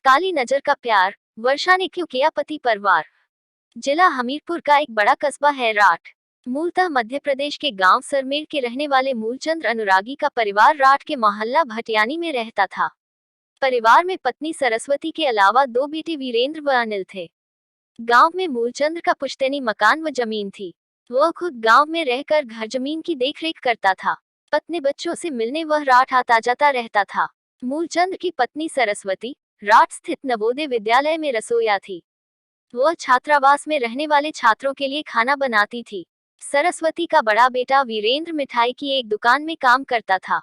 काली नजर का प्यार, वर्षा ने क्यों किया पति पर वार। जिला हमीरपुर का एक बड़ा कस्बा है राठ। मूलतः मध्य प्रदेश के गांव सरमेर के रहने वाले मूलचंद अनुरागी का परिवार राठ के मोहल्ला भटियानी में रहता था। परिवार में पत्नी सरस्वती के अलावा दो बेटे वीरेंद्र व अनिल थे। गांव में मूलचंद का पुश्तैनी मकान व जमीन थी। वह खुद गांव में रहकर घर जमीन की देखरेख करता था। पत्नी बच्चों से मिलने वह राठ आता जाता रहता था। मूलचंद की पत्नी सरस्वती राठ स्थित नवोदय विद्यालय में रसोइया थी। वह छात्रावास में रहने वाले छात्रों के लिए खाना बनाती थी। सरस्वती का बड़ा बेटा वीरेंद्र मिठाई की एक दुकान में काम करता था।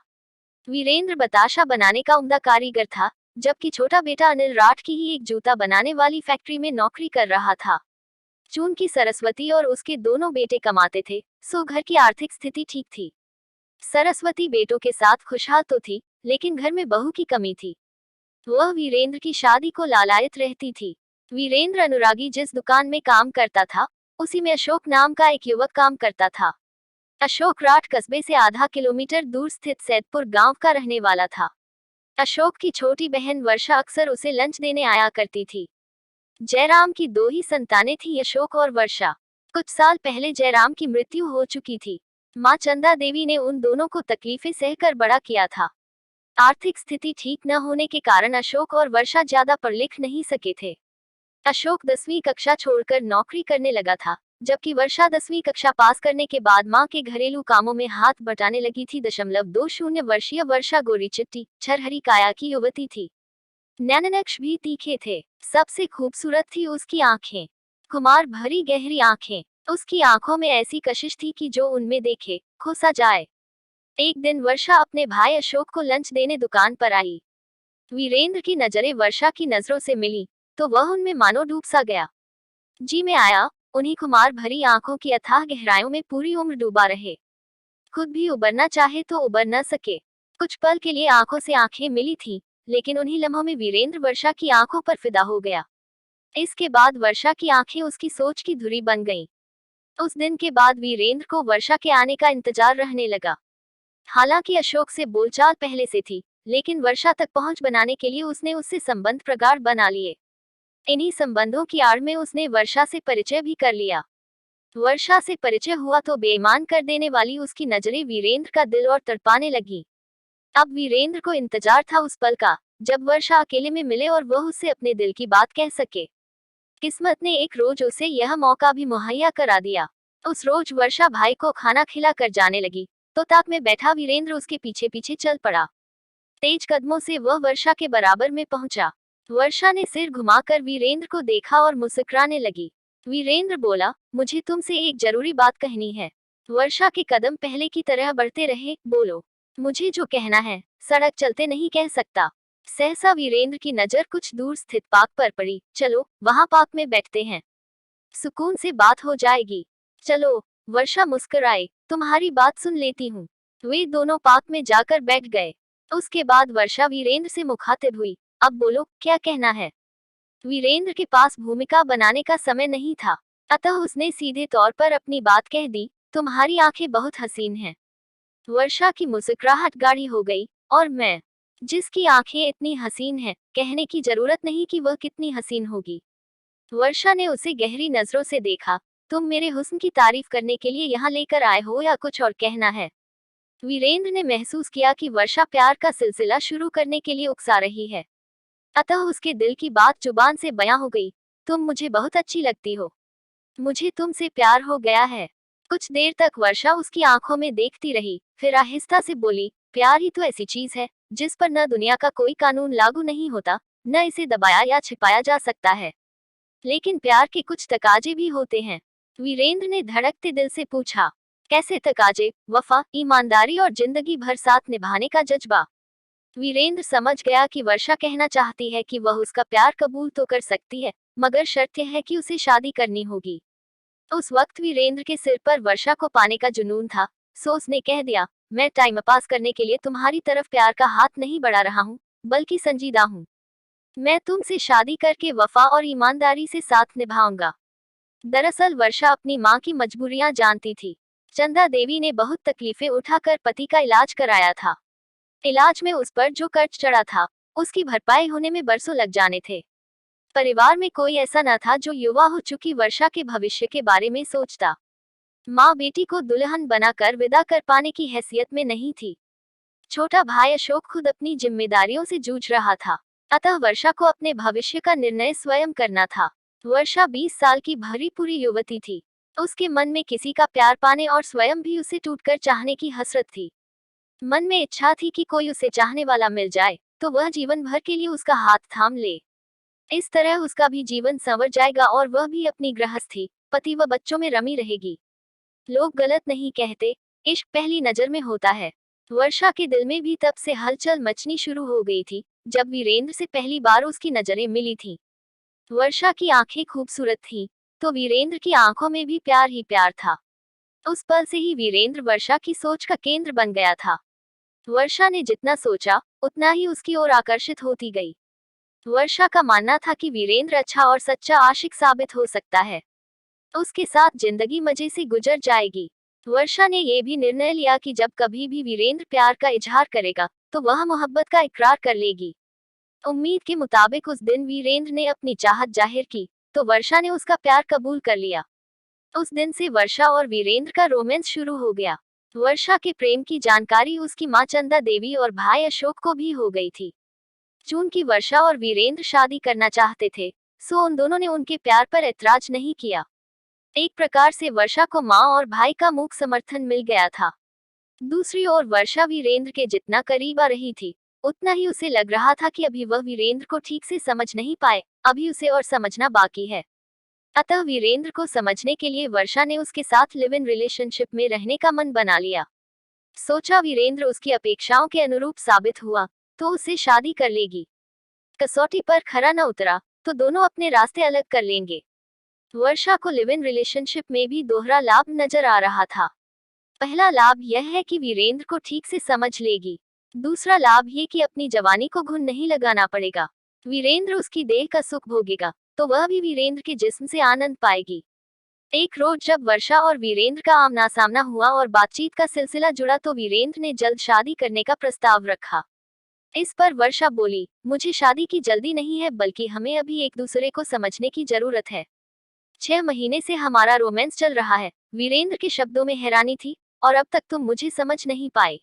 वीरेंद्र बताशा बनाने का उम्दा कारीगर था, जबकि छोटा बेटा अनिल राठ की ही एक जूता बनाने वाली फैक्ट्री में नौकरी कर रहा था। चूंकि सरस्वती और उसके दोनों बेटे कमाते थे, सो घर की आर्थिक स्थिति ठीक थी। सरस्वती बेटों के साथ खुशहाल तो थी, लेकिन घर में बहू की कमी थी। वह वीरेंद्र की शादी को लालायित रहती थी। वीरेंद्र अनुरागी जिस दुकान में काम करता था, उसी में अशोक नाम का एक युवक काम करता था। अशोक राठ कस्बे से आधा किलोमीटर दूर स्थित सैदपुर गांव का रहने वाला था। अशोक की छोटी बहन वर्षा अक्सर उसे लंच देने आया करती थी। जयराम की दो ही संतानें थी, अशोक और वर्षा। कुछ साल पहले जयराम की मृत्यु हो चुकी थी। मां चंदा देवी ने उन दोनों को तकलीफें सहकर बड़ा किया था। आर्थिक स्थिति ठीक न होने के कारण अशोक और वर्षा ज्यादा पढ़ लिख नहीं सके थे। अशोक 10वीं कक्षा छोड़कर नौकरी करने लगा था, जबकि वर्षा 10वीं कक्षा पास करने के बाद मां के घरेलू कामों में हाथ बटाने लगी थी। 20 वर्षीय वर्षा गोरी चिट्टी छरहरी काया की युवती थी। नैननक्श भी तीखे थे। सबसे खूबसूरत थी उसकी आंखें, खुमार भरी गहरी आंखें। उसकी आंखों में ऐसी कशिश थी कि जो उनमें देखे खो सा जाए। एक दिन वर्षा अपने भाई अशोक को लंच देने दुकान पर आई। वीरेंद्र की नजरें वर्षा की नजरों से मिली, तो वह उनमें मानो डूब सा गया। जी में आया, उन्हीं खुमार भरी आंखों की अथाह गहराइयों में पूरी उम्र डूबा रहे। खुद भी उबरना चाहे तो उबर न सके। कुछ पल के लिए आंखों से आंखें मिली थी, लेकिन उन्हीं लम्हों में वीरेंद्र वर्षा की आंखों पर फिदा हो गया। इसके बाद वर्षा की आंखें उसकी सोच की धुरी बन गईं। उस दिन के बाद वीरेंद्र को वर्षा के आने का इंतजार रहने लगा। हालांकि अशोक से बोलचाल पहले से थी, लेकिन वर्षा तक पहुंच बनाने के लिए उसने उससे संबंध प्रगाढ़ बना लिए। इन्हीं संबंधों की आड़ में उसने वर्षा से परिचय भी कर लिया। वर्षा से परिचय हुआ तो बेईमान कर देने वाली उसकी नजरें वीरेंद्र का दिल और तड़पाने लगी। अब वीरेंद्र को इंतजार था उस पल का, जब वर्षा अकेले में मिले और वह उससे अपने दिल की बात कह सके। किस्मत ने एक रोज उसे यह मौका भी मुहैया करा दिया। उस रोज वर्षा भाई को खाना खिला कर जाने लगी, तो ताक में बैठा वीरेंद्र उसके पीछे पीछे चल पड़ा। तेज कदमों से वह वर्षा के बराबर में पहुंचा। वर्षा ने सिर घुमाकर वीरेंद्र को देखा और मुस्कुराने लगी। वीरेंद्र बोला, मुझे तुमसे एक जरूरी बात कहनी है। वर्षा के कदम पहले की तरह बढ़ते रहे। बोलो, मुझे जो कहना है सड़क चलते नहीं कह सकता। सहसा वीरेंद्र की नजर कुछ दूर स्थित पार्क पर पड़ी। चलो, वहां पार्क में बैठते हैं, सुकून से बात हो जाएगी। चलो, वर्षा मुस्कुराई, तुम्हारी बात सुन लेती हूँ। वे दोनों पार्क में जाकर बैठ गए। उसके बाद वर्षा वीरेंद्र से मुखातिब हुई, अब बोलो, क्या कहना है। वीरेंद्र के पास भूमिका बनाने का समय नहीं था, अतः उसने सीधे तौर पर अपनी बात कह दी, तुम्हारी आंखें बहुत हसीन हैं। वर्षा की मुस्कुराहट गाढ़ी हो गई, और मैं, जिसकी आंखें इतनी हसीन हैं, कहने की जरूरत नहीं कि वह कितनी हसीन होगी। वर्षा ने उसे गहरी नजरों से देखा, तुम मेरे हुस्न की तारीफ करने के लिए यहाँ लेकर आए हो या कुछ और कहना है। वीरेंद्र ने महसूस किया कि वर्षा प्यार का सिलसिला शुरू करने के लिए उकसा रही है, अतः उसके दिल की बात जुबान से बयां हो गई, तुम मुझे बहुत अच्छी लगती हो, मुझे तुमसे प्यार हो गया है। कुछ देर तक वर्षा उसकी आंखों में देखती रही, फिर आहिस्ता से बोली, प्यार ही तो ऐसी चीज है जिस पर न दुनिया का कोई कानून लागू नहीं होता, न इसे दबाया या छिपाया जा सकता है। लेकिन प्यार के कुछ तकाजे भी होते हैं। वीरेंद्र ने धड़कते दिल से पूछा, कैसे तकाजे। वफा, ईमानदारी और जिंदगी भर साथ निभाने का जज्बा। वीरेंद्र समझ गया कि वर्षा कहना चाहती है कि वह उसका प्यार कबूल तो कर सकती है, मगर शर्त यह है कि उसे शादी करनी होगी। उस वक्त वीरेंद्र के सिर पर वर्षा को पाने का जुनून था, सो उसने कह दिया, मैं टाइम पास करने के लिए तुम्हारी तरफ प्यार का हाथ नहीं बढ़ा रहा हूँ, बल्कि संजीदा हूँ। मैं तुमसे शादी करके वफा और ईमानदारी से साथ निभाऊंगा। दरअसल वर्षा अपनी मां की मजबूरियां जानती थी। चंदा देवी ने बहुत तकलीफें उठाकर पति का इलाज कराया था। इलाज में उस पर जो कर्ज चढ़ा था, उसकी भरपाई होने में बरसों लग जाने थे। परिवार में कोई ऐसा न था जो युवा हो चुकी वर्षा के भविष्य के बारे में सोचता। माँ बेटी को दुल्हन बनाकर विदा कर पाने की हैसियत में नहीं थी। छोटा भाई अशोक खुद अपनी जिम्मेदारियों से जूझ रहा था, अतः वर्षा को अपने भविष्य का निर्णय स्वयं करना था। वर्षा 20 साल की भरी पूरी युवती थी। उसके मन में किसी का प्यार पाने और स्वयं भी उसे टूटकर चाहने की हसरत थी। मन में इच्छा थी कि कोई उसे चाहने वाला मिल जाए तो वह जीवन भर के लिए उसका हाथ थाम ले। इस तरह उसका भी जीवन संवर जाएगा और वह भी अपनी गृहस्थी, पति व बच्चों में रमी रहेगी। लोग गलत नहीं कहते, इश्क पहली नजर में होता है। वर्षा के दिल में भी तब से हलचल मचनी शुरू हो गई थी जब वीरेंद्र से पहली बार उसकी नजरें मिली थीं। वर्षा की आंखें खूबसूरत थीं, तो वीरेंद्र की आंखों में भी प्यार ही प्यार था। उस पल से ही वीरेंद्र वर्षा की सोच का केंद्र बन गया था। वर्षा ने जितना सोचा उतना ही उसकी ओर आकर्षित होती गई। वर्षा का मानना था कि वीरेंद्र अच्छा और सच्चा आशिक साबित हो सकता है। उसके साथ जिंदगी मजे से गुजर जाएगी। वर्षा ने यह भी निर्णय लिया कि जब कभी भी वीरेंद्र प्यार का इजहार करेगा तो वह मोहब्बत का इकरार कर लेगी। उम्मीद के मुताबिक उस दिन वीरेंद्र ने अपनी चाहत जाहिर की तो वर्षा ने उसका प्यार कबूल कर लिया। उस दिन से वर्षा और वीरेंद्र का रोमांस शुरू हो गया। वर्षा के प्रेम की जानकारी उसकी मां चंदा देवी और भाई अशोक को भी हो गई थी। चूंकि वर्षा और वीरेंद्र शादी करना चाहते थे, सो उन दोनों ने उनके प्यार पर ऐतराज नहीं किया। एक प्रकार से वर्षा को मां और भाई का मूक समर्थन मिल गया था। दूसरी ओर वर्षा वीरेंद्र के जितना करीब आ रही थी, उतना ही उसे लग रहा था कि अभी वह वीरेंद्र को ठीक से समझ नहीं पाए, अभी उसे और समझना बाकी है। अतः वीरेंद्र को समझने के लिए वर्षा ने उसके साथ लिव इन रिलेशनशिप में रहने का मन बना लिया। सोचा वीरेंद्र उसकी अपेक्षाओं के अनुरूप साबित हुआ तो उससे शादी कर लेगी। कसौटी पर खरा न उतरा तो दोनों अपने रास्ते अलग कर लेंगे। वर्षा को लिव इन रिलेशनशिप में भी दोहरा लाभ नजर आ रहा था। पहला लाभ यह है कि वीरेंद्र को ठीक से समझ लेगी। दूसरा लाभ ये कि अपनी जवानी को घुन नहीं लगाना पड़ेगा। वीरेंद्र उसकी देह का सुख भोगेगा तो वह भी वीरेंद्र के जिस्म से आनंद पाएगी। एक रोज जब वर्षा और वीरेंद्र का आमना सामना हुआ और बातचीत का सिलसिला जुड़ा तो वीरेंद्र ने जल्द शादी करने का प्रस्ताव रखा। इस पर वर्षा बोली, मुझे शादी की जल्दी नहीं है, बल्कि हमें अभी एक दूसरे को समझने की जरूरत है। 6 महीने से हमारा रोमांस चल रहा है। वीरेंद्र के शब्दों में हैरानी थी, और अब तक तुम मुझे समझ नहीं पाए।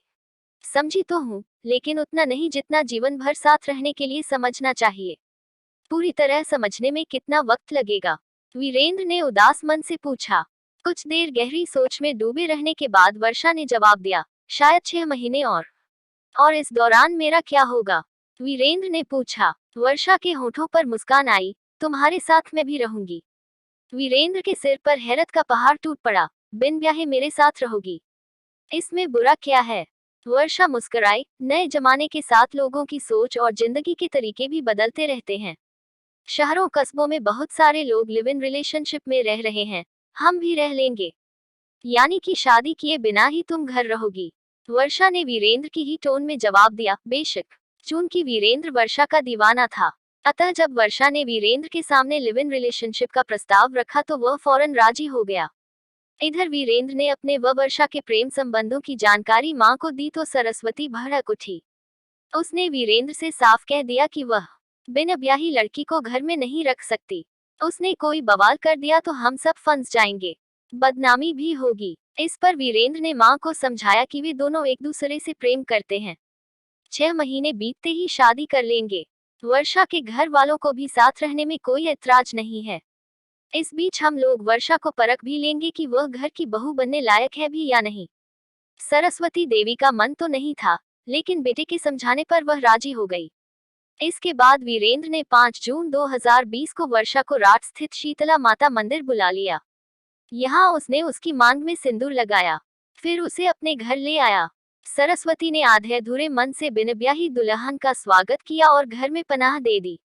समझी तो हूँ, लेकिन उतना नहीं जितना जीवन भर साथ रहने के लिए समझना चाहिए। पूरी तरह समझने में कितना वक्त लगेगा? वीरेंद्र ने उदास मन से पूछा। कुछ देर गहरी सोच में डूबे रहने के बाद वर्षा ने जवाब दिया, शायद 6 महीने और इस दौरान मेरा क्या होगा? वीरेंद्र ने पूछा। वर्षा के होठों पर मुस्कान आई, तुम्हारे साथ मैं भी रहूंगी। वीरेंद्र के सिर पर हैरत का पहाड़ टूट पड़ा। बिन ब्याहे मेरे साथ रहोगी? इसमें बुरा क्या है? वर्षा मुस्कुराई, नए जमाने के साथ लोगों की सोच और जिंदगी के तरीके भी बदलते रहते हैं। शहरों कस्बों में बहुत सारे लोग लिव इन रिलेशनशिप में रह रहे हैं, हम भी रह लेंगे। यानी कि शादी किए बिना ही तुम घर रहोगी? वर्षा ने वीरेंद्र की ही टोन में जवाब दिया, बेशक। चूंकि वीरेंद्र वर्षा का दीवाना था, अतः जब वर्षा ने वीरेंद्र के सामने लिव इन रिलेशनशिप का प्रस्ताव रखा तो वह फौरन राजी हो गया। इधर वीरेंद्र ने अपने व वर्षा के प्रेम संबंधों की जानकारी मां को दी तो सरस्वती भड़क उठी। उसने वीरेंद्र से साफ कह दिया कि वह बिन ब्याही लड़की को घर में नहीं रख सकती। उसने कोई बवाल कर दिया तो हम सब फंस जाएंगे, बदनामी भी होगी। इस पर वीरेंद्र ने मां को समझाया कि वे दोनों एक दूसरे से प्रेम करते हैं। 6 महीने बीतते ही शादी कर लेंगे। वर्षा के घर वालों को भी साथ रहने में कोई ऐतराज नहीं है। इस बीच हम लोग वर्षा को परख भी लेंगे कि वह घर की बहू बनने लायक है भी या नहीं। सरस्वती देवी का मन तो नहीं था, लेकिन बेटे के समझाने पर वह राजी हो गई। इसके बाद वीरेंद्र ने 5 जून 2020 को वर्षा को राट स्थित शीतला माता मंदिर बुला लिया। यहाँ उसने उसकी मांग में सिंदूर लगाया, फिर उसे अपने घर ले आया। सरस्वती ने आधे अधूरे मन से बिन ब्याही दुल्हन का स्वागत किया और घर में पनाह दे दी।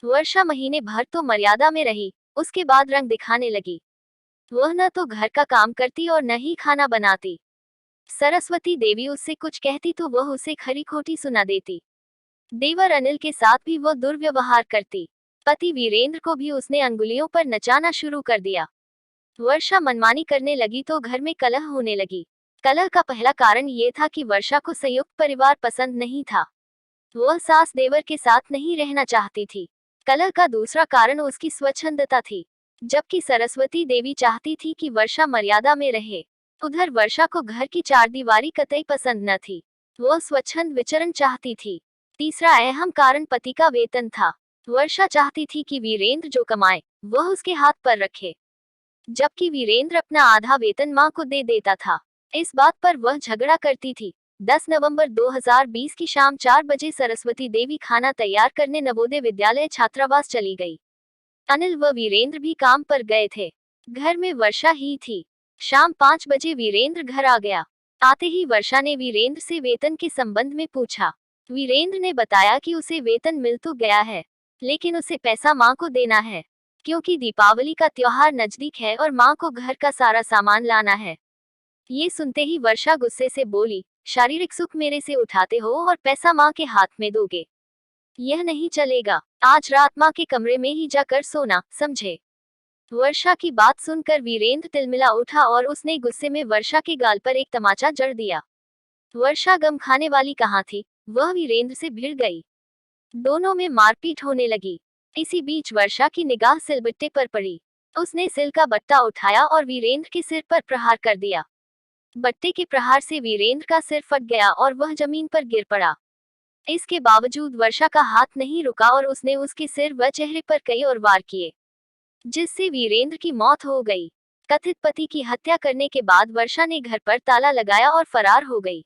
वर्षा महीने भर तो मर्यादा में रही, उसके बाद रंग दिखाने लगी। वह न तो घर का काम करती और न ही खाना बनाती। सरस्वती देवी उससे कुछ कहती तो वह उसे खरी खोटी सुना देती। देवर अनिल के साथ भी वह दुर्व्यवहार करती। पति वीरेंद्र को भी उसने अंगुलियों पर नचाना शुरू कर दिया। वर्षा मनमानी करने लगी तो घर में कलह होने लगी। कलह का पहला कारण ये था कि वर्षा को संयुक्त परिवार पसंद नहीं था। वह सास देवर के साथ नहीं रहना चाहती थी। कलह का दूसरा कारण उसकी स्वच्छंदता थी, जबकि सरस्वती देवी चाहती थी कि वर्षा मर्यादा में रहे। उधर वर्षा को घर की चारदीवारी कतई पसंद न थी। वह स्वच्छंद विचरण चाहती थी। तीसरा अहम कारण पति का वेतन था। वर्षा चाहती थी कि वीरेंद्र जो कमाए वह उसके हाथ पर रखे, जबकि वीरेंद्र अपना आधा वेतन मां को दे देता था। इस बात पर वह झगड़ा करती थी। 10 नवंबर 2020 की शाम 4 बजे सरस्वती देवी खाना तैयार करने नवोदय विद्यालय छात्रावास चली गई। अनिल व वीरेंद्र भी काम पर गए थे। घर में वर्षा ही थी। शाम 5 बजे वीरेंद्र घर आ गया। आते ही वर्षा ने वीरेंद्र से वेतन के संबंध में पूछा। वीरेंद्र ने बताया कि उसे वेतन मिल तो गया है, लेकिन उसे पैसा मां को देना है, क्योंकि दीपावली का त्योहार नजदीक है और मां को घर का सारा सामान लाना है। ये सुनते ही वर्षा गुस्से से बोली, शारीरिक सुख मेरे से उठाते हो और पैसा मां के हाथ में दोगे? यह नहीं चलेगा। आज रात मां के कमरे में ही जाकर सोना, समझे? वर्षा की बात सुनकर वीरेंद्र तिलमिला उठा और उसने गुस्से में वर्षा के गाल पर एक तमाचा जड़ दिया। वर्षा गम खाने वाली कहाँ थी, वह वीरेंद्र से भिड़ गई। दोनों में मारपीट होने लगी। इसी बीच वर्षा की निगाह सिलबट्टे पर पड़ी। उसने सिल का बट्टा उठाया और वीरेंद्र के सिर पर प्रहार कर दिया। बट्टे के प्रहार से वीरेंद्र का सिर फट गया और वह जमीन पर गिर पड़ा। इसके बावजूद वर्षा का हाथ नहीं रुका और उसने उसके सिर व चेहरे पर कई और वार किए, जिससे वीरेंद्र की मौत हो गई। कथित पति की हत्या करने के बाद वर्षा ने घर पर ताला लगाया और फरार हो गई।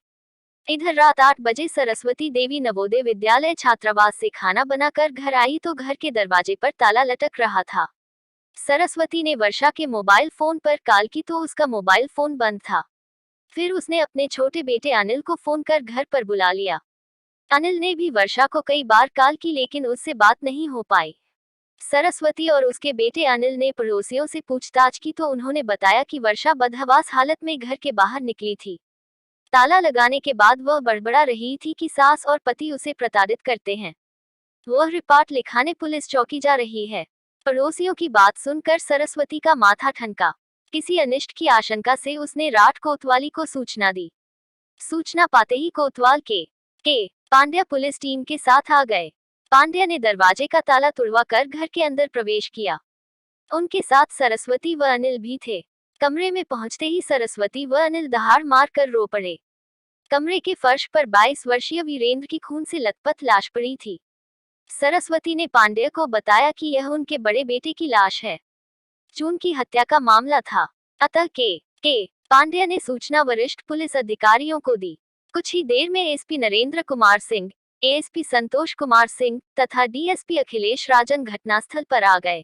इधर रात 8 बजे सरस्वती देवी नवोदय विद्यालय छात्रावास से खाना बनाकर घर आई तो घर के दरवाजे पर ताला लटक रहा था। सरस्वती ने वर्षा के मोबाइल फोन पर कॉल की तो उसका मोबाइल फोन बंद था। फिर उसने अपने छोटे बेटे अनिल को फोन कर घर पर बुला लिया। अनिल ने भी वर्षा को कई बार कॉल की, लेकिन उससे बात नहीं हो पाई। सरस्वती और उसके बेटे अनिल ने पड़ोसियों से पूछताछ की तो उन्होंने बताया कि वर्षा बदहवास हालत में घर के बाहर निकली थी। ताला लगाने के बाद वह बड़बड़ा रही थी कि सास और पति उसे प्रताड़ित करते हैं। वह रिपोर्ट लिखाने पुलिस चौकी जा रही है। पड़ोसियों की बात सुनकर सरस्वती का माथा ठनका। किसी अनिष्ट की आशंका से उसने राठ कोतवाली को सूचना दी। सूचना पाते ही कोतवाल के पांड्या पुलिस टीम के साथ आ गए। पांड्या ने दरवाजे का ताला तुड़वा कर घर के अंदर प्रवेश किया। उनके साथ सरस्वती व अनिल भी थे। कमरे में पहुंचते ही सरस्वती व अनिल दहाड़ मार कर रो पड़े। कमरे के फर्श पर 22 वर्षीय वीरेंद्र की खून से लथपथ लाश पड़ी थी। सरस्वती ने पांड्या को बताया कि यह उनके बड़े बेटे की लाश है। जून की हत्या का मामला था। अतः के पांड्या ने सूचना वरिष्ठ पुलिस अधिकारियों को दी। कुछ ही देर में एसपी नरेंद्र कुमार सिंह, एएसपी संतोष कुमार सिंह तथा डीएसपी अखिलेश राजन घटनास्थल पर आ गए।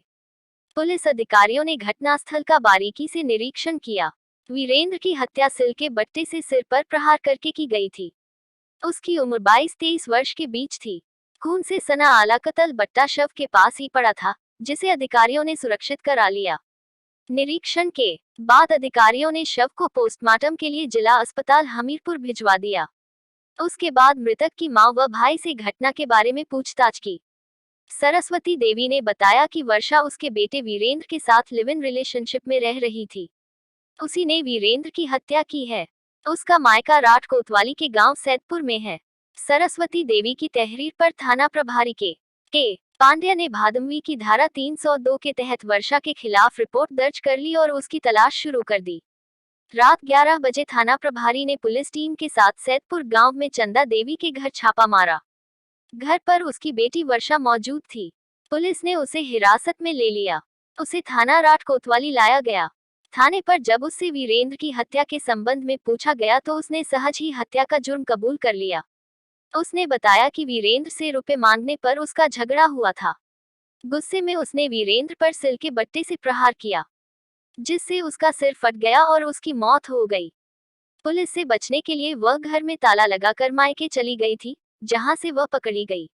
पुलिस अधिकारियों ने घटनास्थल का बारीकी से निरीक्षण किया। वीरेंद्र की हत्या सिल के बट्टे से सिर पर प्रहार करके की गई थी। उसकी उम्र 22-23 वर्ष के बीच थी। खून से सना आला कतल बट्टा शव के पास ही पड़ा था, जिसे अधिकारियों ने सुरक्षित करा लिया। निरीक्षण के बाद अधिकारियों ने शव को पोस्टमार्टम के लिए जिला अस्पताल हमीरपुर भिजवा दिया। उसके बाद मृतक की मां व भाई से घटना के बारे में पूछताछ की। सरस्वती देवी ने बताया कि वर्षा उसके बेटे वीरेंद्र के साथ लिव इन रिलेशनशिप में रह रही थी। उसी ने वीरेंद्र की हत्या की है। उसका मायका राठ कोतवाली के गांव सैदपुर में है। सरस्वती देवी की तहरीर पर थाना प्रभारी के पांड्या ने भादमवी की धारा 302 के तहत वर्षा के खिलाफ रिपोर्ट दर्ज कर ली और उसकी तलाश शुरू कर दी। रात 11 बजे थाना प्रभारी ने पुलिस टीम के साथ सैदपुर गांव में चंदा देवी के घर छापा मारा। घर पर उसकी बेटी वर्षा मौजूद थी। पुलिस ने उसे हिरासत में ले लिया। उसे थाना राठ कोतवाली लाया गया। थाने पर जब उससे वीरेंद्र की हत्या के संबंध में पूछा गया तो उसने सहज ही हत्या का जुर्म कबूल कर लिया। उसने बताया कि वीरेंद्र से रुपए मांगने पर उसका झगड़ा हुआ था। गुस्से में उसने वीरेंद्र पर सिल के बट्टे से प्रहार किया, जिससे उसका सिर फट गया और उसकी मौत हो गई। पुलिस से बचने के लिए वह घर में ताला लगाकर मायके चली गई थी, जहां से वह पकड़ी गई।